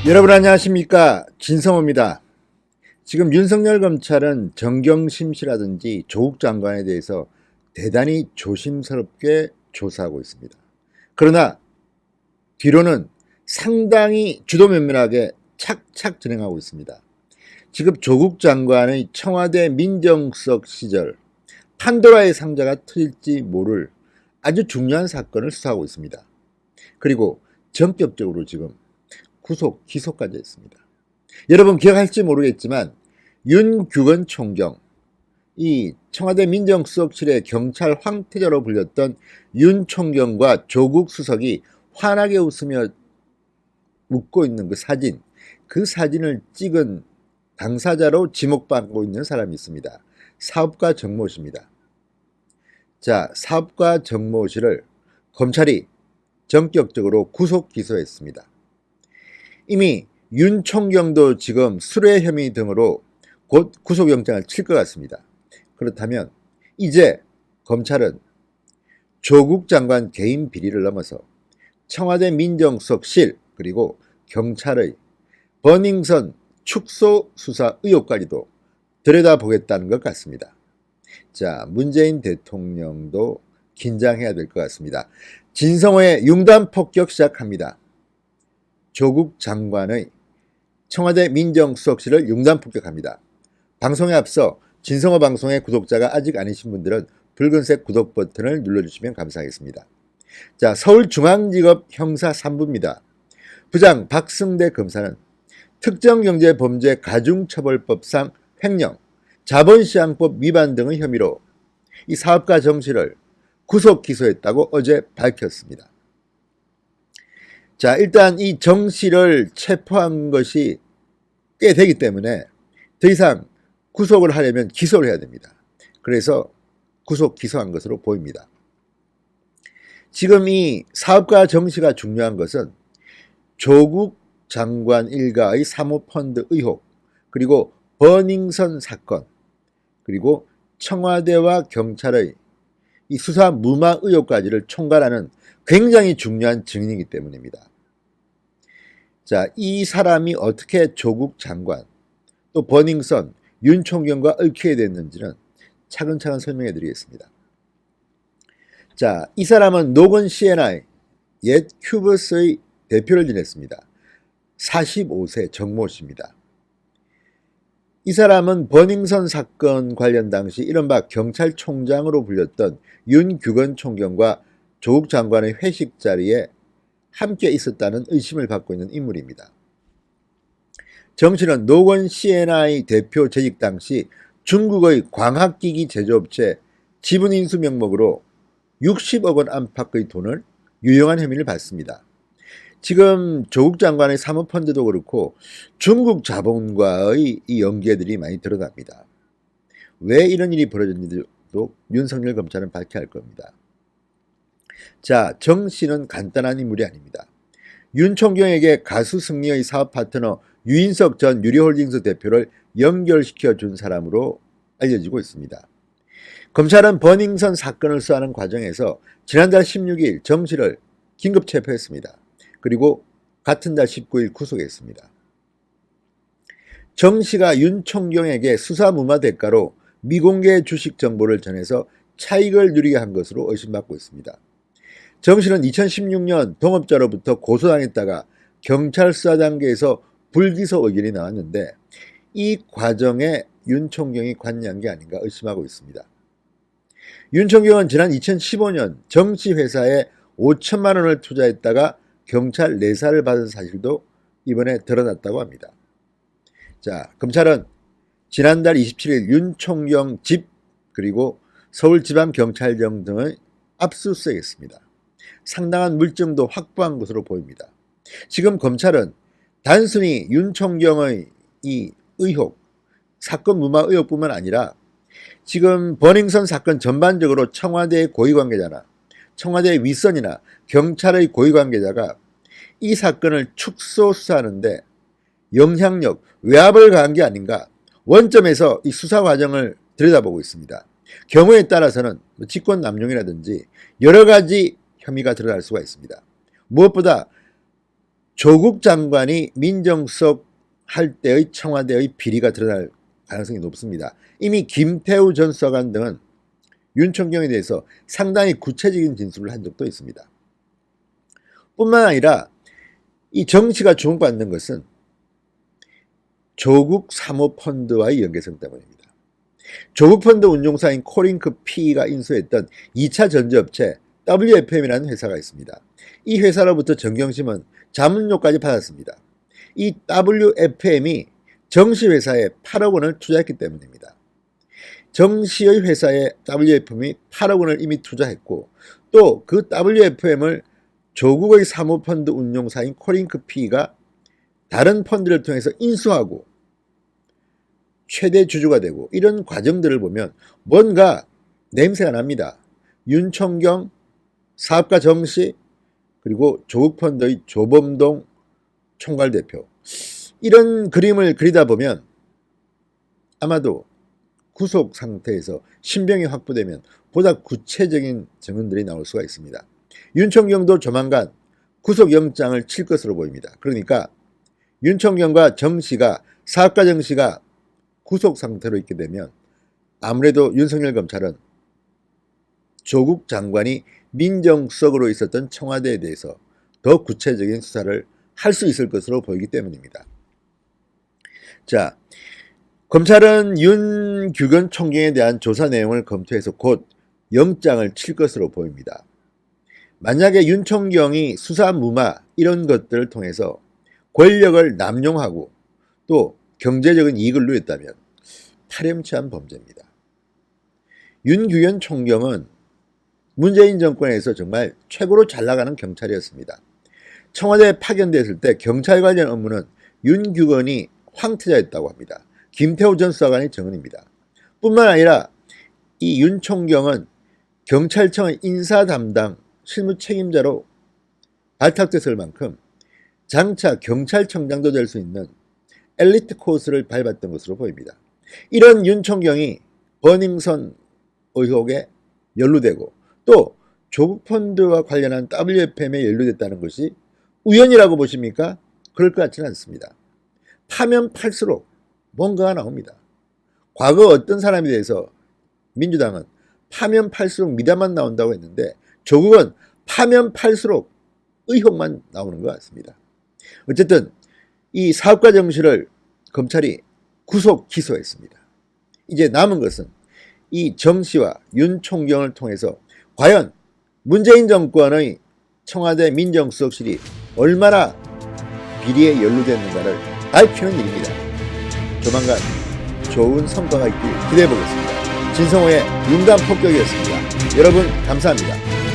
여러분 안녕하십니까, 진성호입니다. 지금 윤석열 검찰은 정경심 씨라든지 조국 장관에 대해서 대단히 조심스럽게 조사하고 있습니다. 그러나 뒤로는 상당히 주도면밀하게 착착 진행하고 있습니다. 지금 조국 장관의 청와대 민정수석 시절 판도라의 상자가 터질지 모를 아주 중요한 사건을 수사하고 있습니다. 그리고 전격적으로 지금 구속, 기소까지 했습니다. 여러분 기억할지 모르겠지만 윤규건 총경, 이 청와대 민정수석실의 경찰 황태자로 불렸던 윤 총경과 조국 수석이 환하게 웃으며 웃고 있는 그 사진을 찍은 당사자로 지목받고 있는 사람이 있습니다. 사업가 정모 씨입니다. 자, 사업가 정모 씨를 검찰이 전격적으로 구속 기소했습니다. 이미 윤 총경도 지금 수뢰 혐의 등으로 곧 구속영장을 칠 것 같습니다. 그렇다면 이제 검찰은 조국 장관 개인 비리를 넘어서 청와대 민정수석실 그리고 경찰의 버닝썬 축소 수사 의혹까지도 들여다보겠다는 것 같습니다. 자, 문재인 대통령도 긴장해야 될 것 같습니다. 진성호의 융단 폭격 시작합니다. 조국 장관의 청와대 민정수석실을 융단 폭격합니다. 방송에 앞서 진성호 방송의 구독자가 아직 아니신 분들은 붉은색 구독 버튼을 눌러주시면 감사하겠습니다. 자, 서울중앙지법 형사 3부입니다. 부장 박승대 검사는 특정경제범죄 가중처벌법상 횡령, 자본시장법 위반 등의 혐의로 이 사업가 정 씨를 구속 기소했다고 어제 밝혔습니다. 자, 일단 이 정 씨를 체포한 것이 꽤 되기 때문에 더 이상 구속을 하려면 기소를 해야 됩니다. 그래서 구속 기소한 것으로 보입니다. 지금 이 사업가 정 씨가 중요한 것은 조국 장관 일가의 사모펀드 의혹, 그리고 버닝썬 사건, 그리고 청와대와 경찰의 이 수사 무마 의혹까지를 총괄하는 굉장히 중요한 증인이기 때문입니다. 자, 이 사람이 어떻게 조국 장관, 또 버닝썬, 윤 총경과 얽히게 됐는지는 차근차근 설명해 드리겠습니다. 자, 이 사람은 노건 C&I, 옛 큐버스의 대표를 지냈습니다. 45세 정모 씨입니다. 이 사람은 버닝썬 사건 관련 당시 이른바 경찰총장으로 불렸던 윤규건 총경과 조국 장관의 회식 자리에 함께 있었다는 의심을 받고 있는 인물입니다. 정 씨는 노건 C&I 대표 재직 당시 중국의 광학기기 제조업체 지분인수 명목으로 60억 원 안팎의 돈을 유용한 혐의를 받습니다. 지금 조국 장관의 사모펀드도 그렇고 중국 자본과의 이 연계들이 많이 드러납니다. 왜 이런 일이 벌어졌는지도 윤석열 검찰은 밝혀야 할 겁니다. 자, 정 씨는 간단한 인물이 아닙니다. 윤 총경에게 가수 승리의 사업 파트너 유인석 전 유리홀딩스 대표를 연결시켜 준 사람으로 알려지고 있습니다. 검찰은 버닝썬 사건을 수사하는 과정에서 지난달 16일 정 씨를 긴급 체포했습니다. 그리고 같은 달 19일 구속했습니다. 정 씨가 윤 총경에게 수사 무마 대가로 미공개 주식 정보를 전해서 차익을 누리게 한 것으로 의심받고 있습니다. 정 씨는 2016년 동업자로부터 고소당했다가 경찰 수사 단계에서 불기소 의견이 나왔는데 이 과정에 윤 총경이 관여한 게 아닌가 의심하고 있습니다. 윤 총경은 지난 2015년 정 씨 회사에 5천만 원을 투자했다가 경찰 내사를 받은 사실도 이번에 드러났다고 합니다. 자, 검찰은 지난달 27일 윤 총경 집 그리고 서울지방경찰청 등을 압수수색했습니다. 상당한 물증도 확보한 것으로 보입니다. 지금 검찰은 단순히 윤 총경의 이 의혹, 사건 무마 의혹뿐만 아니라 지금 버닝썬 사건 전반적으로 청와대의 고위관계자나 청와대의 윗선이나 경찰의 고위관계자가 이 사건을 축소 수사하는데 영향력, 외압을 가한 게 아닌가 원점에서 이 수사 과정을 들여다보고 있습니다. 경우에 따라서는 직권 남용이라든지 여러 가지 혐의가 드러날 수가 있습니다. 무엇보다 조국 장관이 민정수석 할 때의 청와대의 비리가 드러날 가능성이 높습니다. 이미 김태우 전 수사관 등은 윤총경에 대해서 상당히 구체적인 진술을 한 적도 있습니다. 뿐만 아니라 이 정 씨가 주목받는 것은 조국 사모펀드와의 연계성 때문입니다. 조국 펀드 운용사인 코링크 P가 인수했던 2차 전지업체 WFM이라는 회사가 있습니다. 이 회사로부터 정경심은 자문료까지 받았습니다. 이 WFM이 정씨 회사에 8억 원을 투자했기 때문입니다. 정씨의 회사에 WFM이 8억 원을 이미 투자했고 또 그 WFM을 조국의 사모펀드 운용사인 코링크 P가 다른 펀드를 통해서 인수하고 최대 주주가 되고 이런 과정들을 보면 뭔가 냄새가 납니다. 윤총경, 사업가 정씨, 그리고 조국펀드의 조범동 총괄대표, 이런 그림을 그리다 보면 아마도 구속 상태에서 신병이 확보되면 보다 구체적인 증언들이 나올 수가 있습니다. 윤총경도 조만간 구속영장을 칠 것으로 보입니다. 그러니까 윤총경과 정씨가, 사업가 정씨가 구속 상태로 있게 되면 아무래도 윤석열 검찰은 조국 장관이 민정수석으로 있었던 청와대에 대해서 더 구체적인 수사를 할 수 있을 것으로 보이기 때문입니다. 자, 검찰은 윤규근 총경에 대한 조사 내용을 검토해서 곧 영장을 칠 것으로 보입니다. 만약에 윤 총경이 수사 무마 이런 것들을 통해서 권력을 남용하고 또 경제적인 이익을 누렸다면 파렴치한 범죄입니다. 윤규현 총경은 문재인 정권에서 정말 최고로 잘 나가는 경찰이었습니다. 청와대에 파견됐을 때 경찰 관련 업무는 윤규근이 황태자였다고 합니다. 김태우 전 수사관의 증언입니다. 뿐만 아니라 이 윤 총경은 경찰청의 인사 담당 실무 책임자로 발탁됐을 만큼 장차 경찰청장도 될 수 있는 엘리트 코스를 밟았던 것으로 보입니다. 이런 윤 총경이 버닝썬 의혹에 연루되고 또 조국펀드와 관련한 WFM에 연루됐다는 것이 우연이라고 보십니까? 그럴 것 같지는 않습니다. 파면 팔수록 뭔가가 나옵니다. 과거 어떤 사람에 대해서 민주당은 파면 팔수록 미담만 나온다고 했는데 조국은 파면 팔수록 의혹만 나오는 것 같습니다. 어쨌든 이 사업가 정씨를 검찰이 구속 기소했습니다. 이제 남은 것은 이 정씨와 윤 총경을 통해서 과연 문재인 정권의 청와대 민정수석실이 얼마나 비리에 연루됐는가를 밝히는 일입니다. 조만간 좋은 성과가 있길 기대해 보겠습니다. 진성호의 융단 폭격이었습니다. 여러분 감사합니다.